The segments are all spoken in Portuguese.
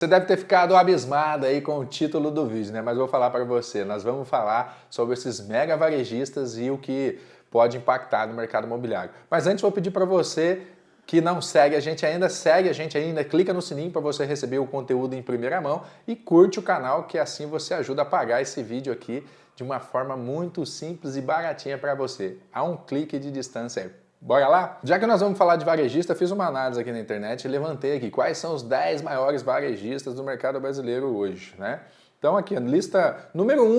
Você deve ter ficado abismado aí com o título do vídeo, né? Mas eu vou falar para você, nós vamos falar sobre esses mega varejistas e o que pode impactar no mercado imobiliário. Mas antes vou pedir para você que não segue a gente ainda, clica no sininho para você receber o conteúdo em primeira mão e curte o canal, que assim você ajuda a pagar esse vídeo aqui de uma forma muito simples e baratinha para você, a um clique de distância aí. Bora lá? Já que nós vamos falar de varejista, fiz uma análise aqui na internet e levantei aqui quais são os 10 maiores varejistas do mercado brasileiro hoje, né? Então aqui, a lista número 1,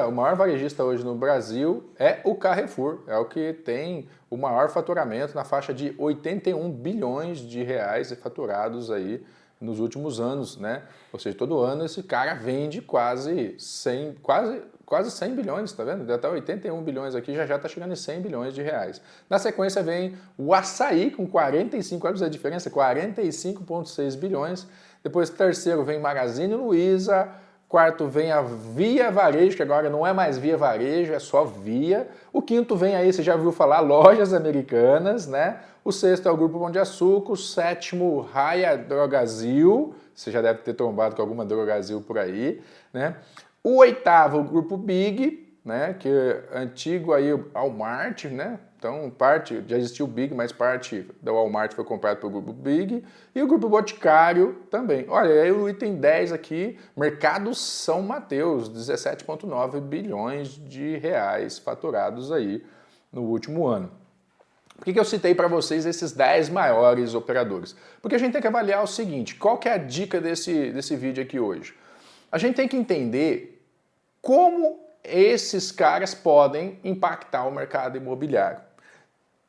o maior varejista hoje no Brasil é o Carrefour, é o que tem o maior faturamento na faixa de 81 bilhões de reais faturados aí nos últimos anos, né? Ou seja, todo ano esse cara vende quase 100 bilhões, tá vendo? Até 81 bilhões aqui, já está chegando em 100 bilhões de reais. Na sequência vem o Assaí com 45, olha a diferença, 45,6 bilhões. Depois terceiro vem Magazine Luiza, quarto vem a Via Varejo, que agora não é mais Via Varejo, é só Via. O quinto vem aí, você já ouviu falar, Lojas Americanas, né? O sexto é o Grupo Pão de Açúcar, o sétimo, Raia Drogasil, você já deve ter trombado com alguma Drogasil por aí, né? O oitavo, o Grupo Big, né? Que é antigo aí, o Walmart, né? Então, parte, já existiu o Big, mas parte da Walmart foi comprado pelo Grupo Big. E o Grupo Boticário também. Olha, aí o item 10 aqui, Mercado São Mateus, 17,9 bilhões de reais faturados aí no último ano. Por que eu citei para vocês esses 10 maiores operadores? Porque a gente tem que avaliar o seguinte, qual que é a dica desse vídeo aqui hoje? A gente tem que entender como esses caras podem impactar o mercado imobiliário.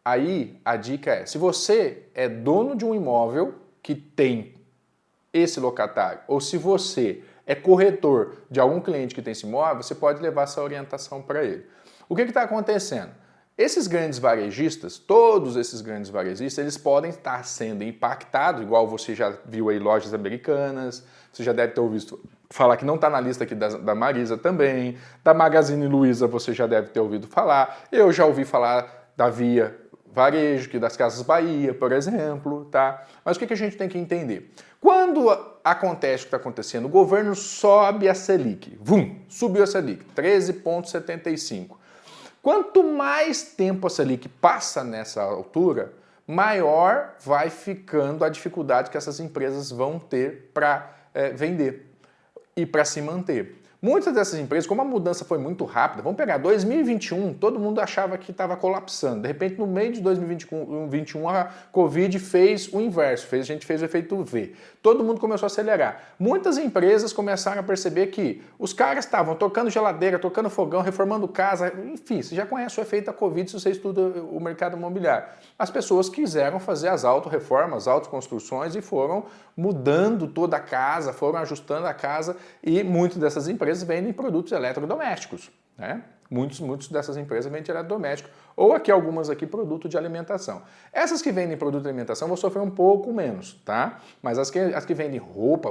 Aí a dica é, se você é dono de um imóvel que tem esse locatário, ou se você é corretor de algum cliente que tem esse imóvel, você pode levar essa orientação para ele. O que está acontecendo? Esses grandes varejistas, todos esses grandes varejistas, eles podem estar sendo impactados, igual você já viu aí Lojas Americanas, você já deve ter ouvido falar que não está na lista aqui da Marisa também, da Magazine Luiza você já deve ter ouvido falar, eu já ouvi falar da Via Varejo, que das Casas Bahia, por exemplo, tá? Mas o que a gente tem que entender? Quando acontece o que está acontecendo, o governo sobe a Selic, subiu a Selic, 13,75. Quanto mais tempo a Selic passa nessa altura, maior vai ficando a dificuldade que essas empresas vão ter para vender e para se manter. Muitas dessas empresas, como a mudança foi muito rápida, vamos pegar 2021, todo mundo achava que estava colapsando. De repente, no meio de 2021, a Covid fez o inverso, a gente fez o efeito V. Todo mundo começou a acelerar. Muitas empresas começaram a perceber que os caras estavam tocando geladeira, tocando fogão, reformando casa, enfim, você já conhece o efeito da Covid se você estuda o mercado imobiliário. As pessoas quiseram fazer as autorreformas, autoconstruções e foram mudando toda a casa, foram ajustando a casa e muitas dessas empresas vendem produtos eletrodomésticos, né? Muitas dessas empresas vendem eletrodoméstico, ou aqui algumas aqui produto de alimentação. Essas que vendem produto de alimentação vão sofrer um pouco menos, tá? Mas as que vendem roupa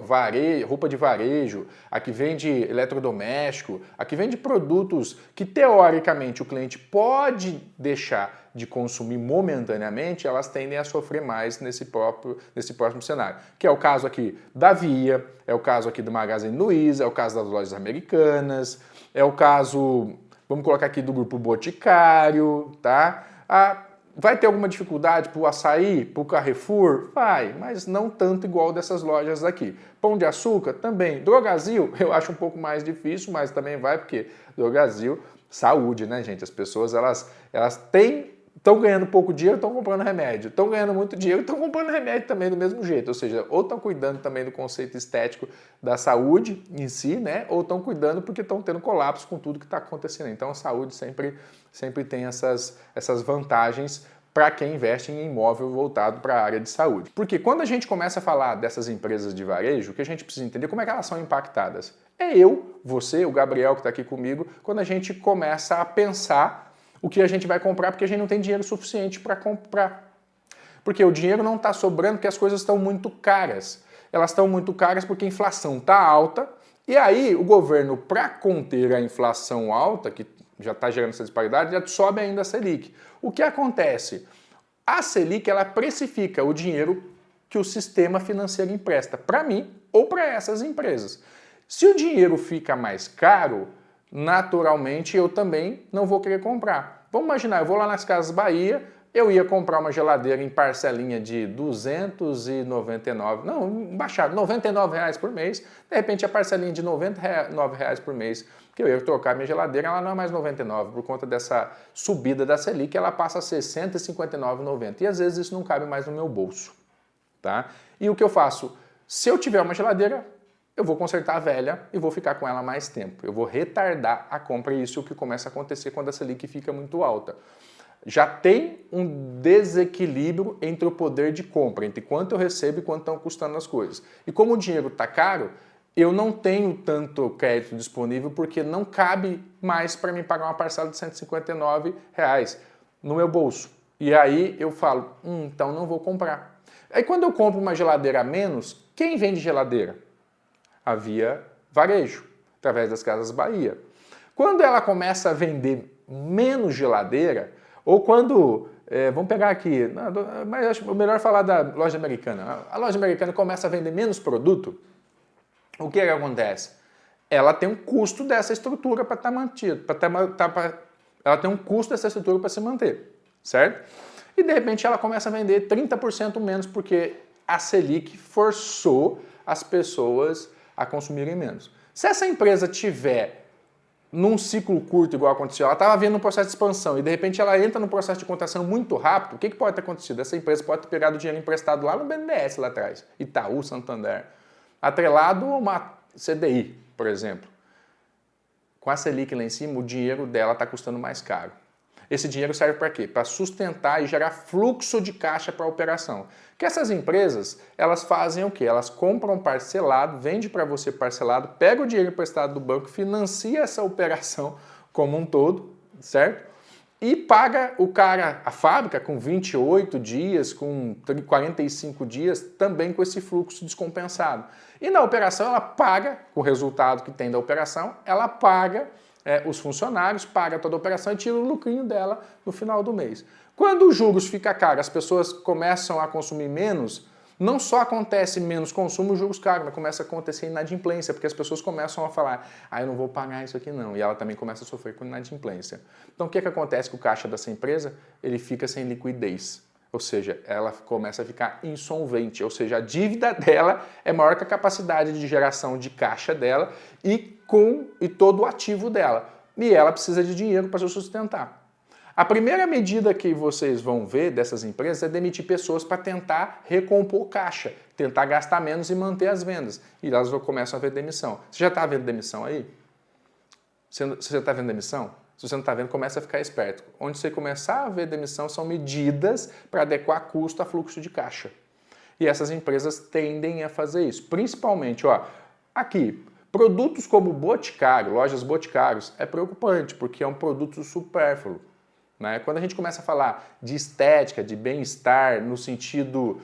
de varejo, a que vende eletrodoméstico, a que vende produtos que teoricamente o cliente pode deixar de consumir momentaneamente, elas tendem a sofrer mais nesse próximo cenário. Que é o caso aqui da Via, é o caso aqui do Magazine Luiza, é o caso das Lojas Americanas, é o caso, vamos colocar aqui do Grupo Boticário, tá? Vai ter alguma dificuldade para o Assaí, para o Carrefour? Vai, mas não tanto igual dessas lojas aqui. Pão de Açúcar também. Drogasil, eu acho um pouco mais difícil, mas também vai, porque Drogasil, saúde, né, gente? As pessoas, elas estão ganhando pouco dinheiro, estão comprando remédio. Estão ganhando muito dinheiro, estão comprando remédio também do mesmo jeito. Ou seja, ou estão cuidando também do conceito estético da saúde em si, né? Ou estão cuidando porque estão tendo colapso com tudo que está acontecendo. Então a saúde sempre tem essas vantagens para quem investe em imóvel voltado para a área de saúde. Porque quando a gente começa a falar dessas empresas de varejo, o que a gente precisa entender como é que elas são impactadas. É eu, você, o Gabriel que está aqui comigo, quando a gente começa a pensar o que a gente vai comprar porque a gente não tem dinheiro suficiente para comprar. Porque o dinheiro não está sobrando porque as coisas estão muito caras. Elas estão muito caras porque a inflação está alta e aí o governo, para conter a inflação alta, que já está gerando essa disparidade, já sobe ainda a Selic. O que acontece? A Selic, ela precifica o dinheiro que o sistema financeiro empresta para mim ou para essas empresas. Se o dinheiro fica mais caro, naturalmente eu também não vou querer comprar. Vamos imaginar, eu vou lá nas Casas Bahia, eu ia comprar uma geladeira em parcelinha de 299, não, baixado, R$ 99 por mês, de repente a parcelinha de R$ 99 por mês, que eu ia trocar minha geladeira, ela não é mais 99, por conta dessa subida da Selic, ela passa a ser R$ 159,90, e às vezes isso não cabe mais no meu bolso, tá? E o que eu faço? Se eu tiver uma geladeira, eu vou consertar a velha e vou ficar com ela mais tempo, eu vou retardar a compra, e isso é o que começa a acontecer quando a Selic fica muito alta. Já tem um desequilíbrio entre o poder de compra, entre quanto eu recebo e quanto estão custando as coisas. E como o dinheiro está caro, eu não tenho tanto crédito disponível porque não cabe mais para mim pagar uma parcela de R$ 159 no meu bolso. E aí eu falo, então não vou comprar. Aí quando eu compro uma geladeira a menos, quem vende geladeira? A Via Varejo, através das Casas Bahia. Quando ela começa a vender menos geladeira, ou quando, vamos pegar aqui, mas acho melhor falar da loja americana. A loja americana começa a vender menos produto, o que acontece? Ela tem um custo dessa estrutura para estar mantida, ela tem um custo dessa estrutura para se manter, certo? E de repente ela começa a vender 30% menos porque a Selic forçou as pessoas a consumirem menos. Se essa empresa tiver num ciclo curto, igual aconteceu, ela estava vindo um processo de expansão e de repente ela entra num processo de contração muito rápido, o que pode ter acontecido? Essa empresa pode ter pegado o dinheiro emprestado lá no BNDES lá atrás, Itaú, Santander, atrelado a uma CDI, por exemplo. Com a Selic lá em cima, o dinheiro dela está custando mais caro. Esse dinheiro serve para quê? Para sustentar e gerar fluxo de caixa para a operação. Que essas empresas, elas fazem o quê? Elas compram parcelado, vende para você parcelado, pega o dinheiro emprestado do banco, financia essa operação como um todo, certo? E paga o cara, a fábrica, com 28 dias, com 45 dias, também com esse fluxo descompensado. E na operação ela paga, com o resultado que tem da operação, ela paga os funcionários, paga toda a operação e tira o lucrinho dela no final do mês. Quando os juros ficam caros, as pessoas começam a consumir menos, não só acontece menos consumo, os juros caros, mas começa a acontecer inadimplência, porque as pessoas começam a falar, eu não vou pagar isso aqui não, e ela também começa a sofrer com inadimplência. Então o que acontece com o caixa dessa empresa? Ele fica sem liquidez, ou seja, ela começa a ficar insolvente, ou seja, a dívida dela é maior que a capacidade de geração de caixa dela e todo o ativo dela. E ela precisa de dinheiro para se sustentar. A primeira medida que vocês vão ver dessas empresas é demitir pessoas para tentar recompor caixa, tentar gastar menos e manter as vendas. E elas começam a ver demissão. Você já está vendo demissão aí? Você já está vendo demissão? Se você não está vendo, começa a ficar esperto. Onde você começar a ver demissão são medidas para adequar custo a fluxo de caixa. E essas empresas tendem a fazer isso. Principalmente, aqui, produtos como Boticário, lojas Boticários, é preocupante, porque é um produto supérfluo. Né? Quando a gente começa a falar de estética, de bem-estar, no sentido,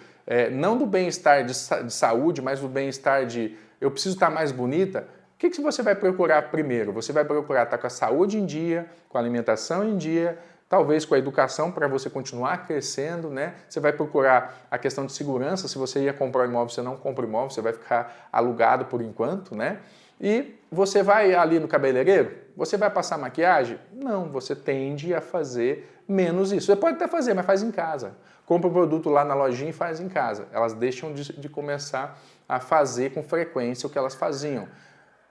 não do bem-estar de saúde, mas do bem-estar de eu preciso estar mais bonita, o que você vai procurar primeiro? Você vai procurar estar com a saúde em dia, com a alimentação em dia, talvez com a educação para você continuar crescendo, né? Você vai procurar a questão de segurança, se você ia comprar um imóvel, você não compra um imóvel, você vai ficar alugado por enquanto, né? E você vai ali no cabeleireiro, você vai passar maquiagem? Não, você tende a fazer menos isso. Você pode até fazer, mas faz em casa. Compra o produto lá na lojinha e faz em casa. Elas deixam de começar a fazer com frequência o que elas faziam.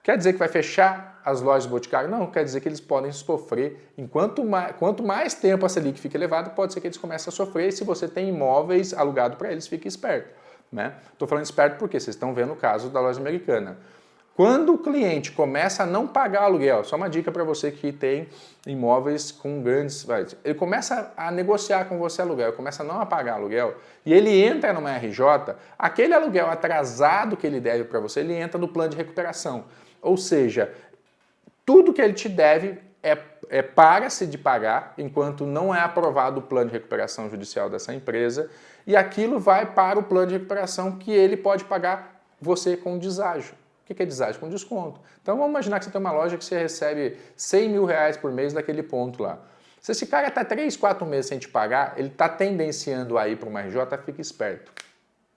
Quer dizer que vai fechar as lojas do Boticário? Não, quer dizer que eles podem sofrer. Quanto mais tempo a Selic fica elevada, pode ser que eles comecem a sofrer. E se você tem imóveis alugados para eles, fique esperto. Estou falando esperto porque vocês estão vendo o caso da loja americana. Quando o cliente começa a não pagar aluguel, só uma dica para você que tem imóveis com grandes... Ele começa a negociar com você aluguel, começa a não pagar aluguel, e ele entra numa RJ, aquele aluguel atrasado que ele deve para você, ele entra no plano de recuperação. Ou seja, tudo que ele te deve para-se de pagar, enquanto não é aprovado o plano de recuperação judicial dessa empresa, e aquilo vai para o plano de recuperação que ele pode pagar você com deságio. O que é deságio? Com desconto. Então vamos imaginar que você tem uma loja que você recebe R$100 mil por mês daquele ponto lá. Se esse cara está 3, 4 meses sem te pagar, ele está tendenciando a ir para uma RJ, fica esperto.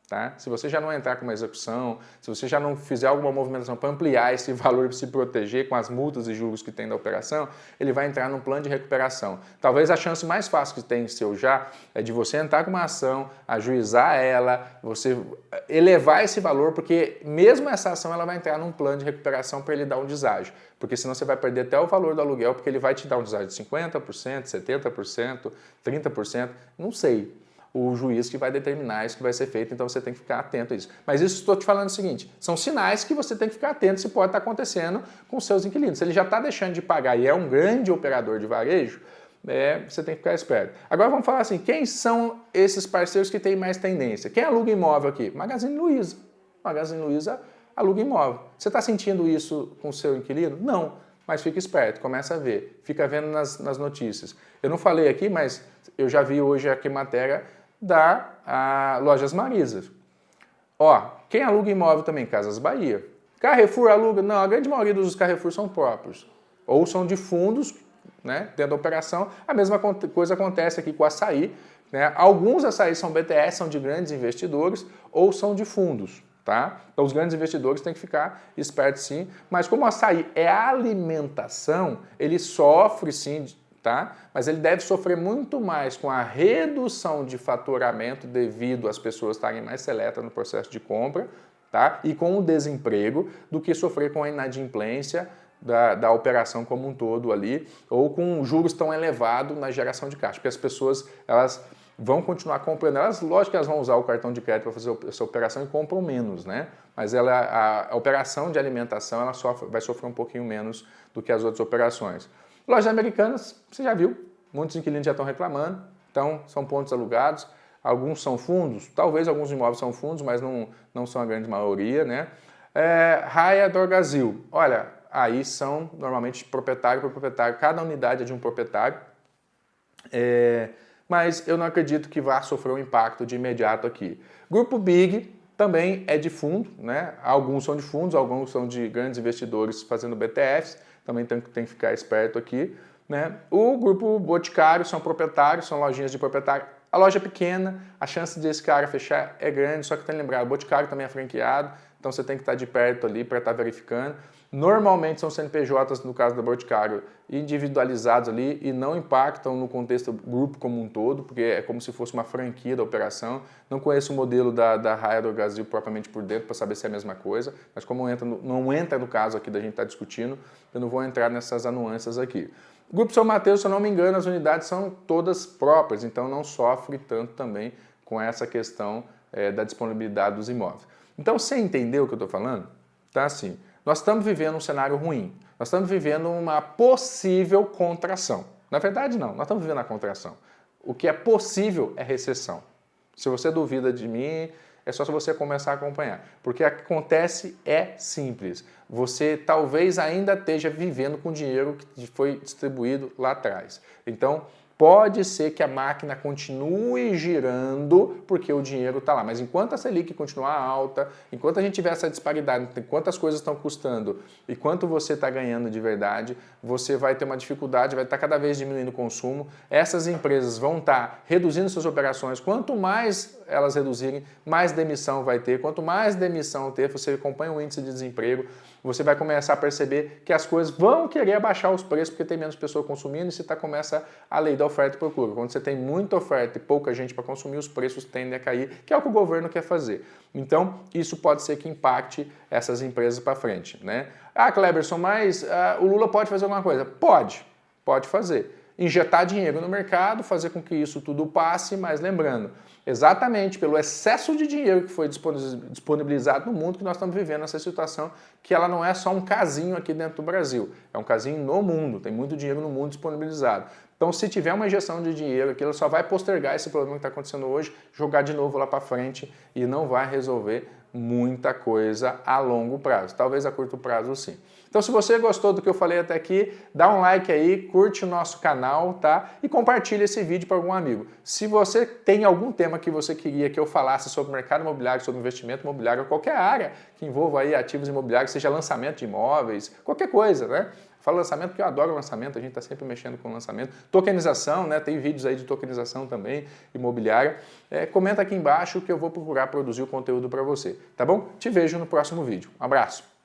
Tá? Se você já não entrar com uma execução, se você já não fizer alguma movimentação para ampliar esse valor e se proteger com as multas e juros que tem da operação, ele vai entrar num plano de recuperação. Talvez a chance mais fácil que tem seu já é de você entrar com uma ação, ajuizar ela, você elevar esse valor, porque mesmo essa ação ela vai entrar num plano de recuperação para ele dar um deságio. Porque senão você vai perder até o valor do aluguel, porque ele vai te dar um deságio de 50%, 70%, 30%, não sei. O juiz que vai determinar isso que vai ser feito, então você tem que ficar atento a isso. Mas isso estou te falando o seguinte, são sinais que você tem que ficar atento se pode estar acontecendo com seus inquilinos. Se ele já está deixando de pagar e é um grande operador de varejo, você tem que ficar esperto. Agora vamos falar assim, quem são esses parceiros que têm mais tendência? Quem aluga imóvel aqui? Magazine Luiza. Magazine Luiza aluga imóvel. Você está sentindo isso com o seu inquilino? Não. Mas fica esperto, começa a ver, fica vendo nas notícias. Eu não falei aqui, mas eu já vi hoje aqui matéria da Lojas Marisa. Ó, quem aluga imóvel também? Casas Bahia. Carrefour aluga? Não, a grande maioria dos Carrefour são próprios. Ou são de fundos, né, dentro da operação. A mesma coisa acontece aqui com o Açaí. Né? Alguns açaís são BTS, são de grandes investidores, ou são de fundos. Tá? Então os grandes investidores têm que ficar espertos sim, mas como o açaí é alimentação, ele sofre sim, tá? Mas ele deve sofrer muito mais com a redução de faturamento devido às pessoas estarem mais seletas no processo de compra, tá? E com o desemprego, do que sofrer com a inadimplência da operação como um todo ali, ou com juros tão elevados na geração de caixa, porque as pessoas, elas vão continuar comprando. Elas, lógico que elas vão usar o cartão de crédito para fazer essa operação e compram menos, né? Mas a operação de alimentação ela vai sofrer um pouquinho menos do que as outras operações. Lojas Americanas, você já viu, muitos inquilinos já estão reclamando, então são pontos alugados, alguns são fundos, talvez alguns imóveis são fundos, mas não são a grande maioria, né? Raia Dorgazil, olha, aí são normalmente proprietário por proprietário, cada unidade é de um proprietário, mas eu não acredito que vá sofrer um impacto de imediato aqui. Grupo Big também é de fundo, né? Alguns são de fundos, alguns são de grandes investidores fazendo BTFs, também tem que ficar esperto aqui. Né? O Grupo Boticário são proprietários, são lojinhas de proprietário. A loja é pequena, a chance desse cara fechar é grande, só que tem que lembrar, o Boticário também é franqueado, então você tem que estar de perto ali para estar verificando. Normalmente são CNPJs, no caso da Boticário, individualizados ali e não impactam no contexto do grupo como um todo, porque é como se fosse uma franquia da operação. Não conheço o modelo da Raia do Brasil propriamente por dentro para saber se é a mesma coisa, mas como não entra no caso aqui da gente estar discutindo, eu não vou entrar nessas nuances aqui. O Grupo São Mateus, se eu não me engano, as unidades são todas próprias, então não sofre tanto também com essa questão da disponibilidade dos imóveis. Então, você entendeu o que eu estou falando? Tá assim. Nós estamos vivendo um cenário ruim, nós estamos vivendo uma possível contração. Na verdade, não, nós estamos vivendo a contração. O que é possível é recessão. Se você duvida de mim, é só se você começar a acompanhar. Porque o que acontece é simples. Você talvez ainda esteja vivendo com dinheiro que foi distribuído lá atrás. Então, pode ser que a máquina continue girando porque o dinheiro está lá. Mas enquanto a Selic continuar alta, enquanto a gente tiver essa disparidade, enquanto as coisas estão custando e quanto você está ganhando de verdade, você vai ter uma dificuldade, vai estar cada vez diminuindo o consumo. Essas empresas vão estar reduzindo suas operações. Quanto mais elas reduzirem, mais demissão vai ter. Quanto mais demissão ter, você acompanha o índice de desemprego, você vai começar a perceber que as coisas vão querer abaixar os preços porque tem menos pessoa consumindo e você começa a lei da oferta e procura. Quando você tem muita oferta e pouca gente para consumir, os preços tendem a cair, que é o que o governo quer fazer. Então, isso pode ser que impacte essas empresas para frente. Né? Cleberson, mas o Lula pode fazer alguma coisa? Pode fazer. Injetar dinheiro no mercado, fazer com que isso tudo passe, mas lembrando, exatamente pelo excesso de dinheiro que foi disponibilizado no mundo que nós estamos vivendo essa situação, que ela não é só um casinho aqui dentro do Brasil, é um casinho no mundo, tem muito dinheiro no mundo disponibilizado. Então, se tiver uma injeção de dinheiro aqui, ela só vai postergar esse problema que está acontecendo hoje, jogar de novo lá para frente e não vai resolver muita coisa a longo prazo. Talvez a curto prazo, sim. Então, se você gostou do que eu falei até aqui, dá um like aí, curte o nosso canal, tá? E compartilha esse vídeo para algum amigo. Se você tem algum tema que você queria que eu falasse sobre mercado imobiliário, sobre investimento imobiliário, qualquer área que envolva aí ativos imobiliários, seja lançamento de imóveis, qualquer coisa, né? Fala lançamento porque eu adoro lançamento, a gente está sempre mexendo com lançamento. Tokenização, né? Tem vídeos aí de tokenização também, imobiliária. Comenta aqui embaixo que eu vou procurar produzir o conteúdo para você, tá bom? Te vejo no próximo vídeo. Um abraço!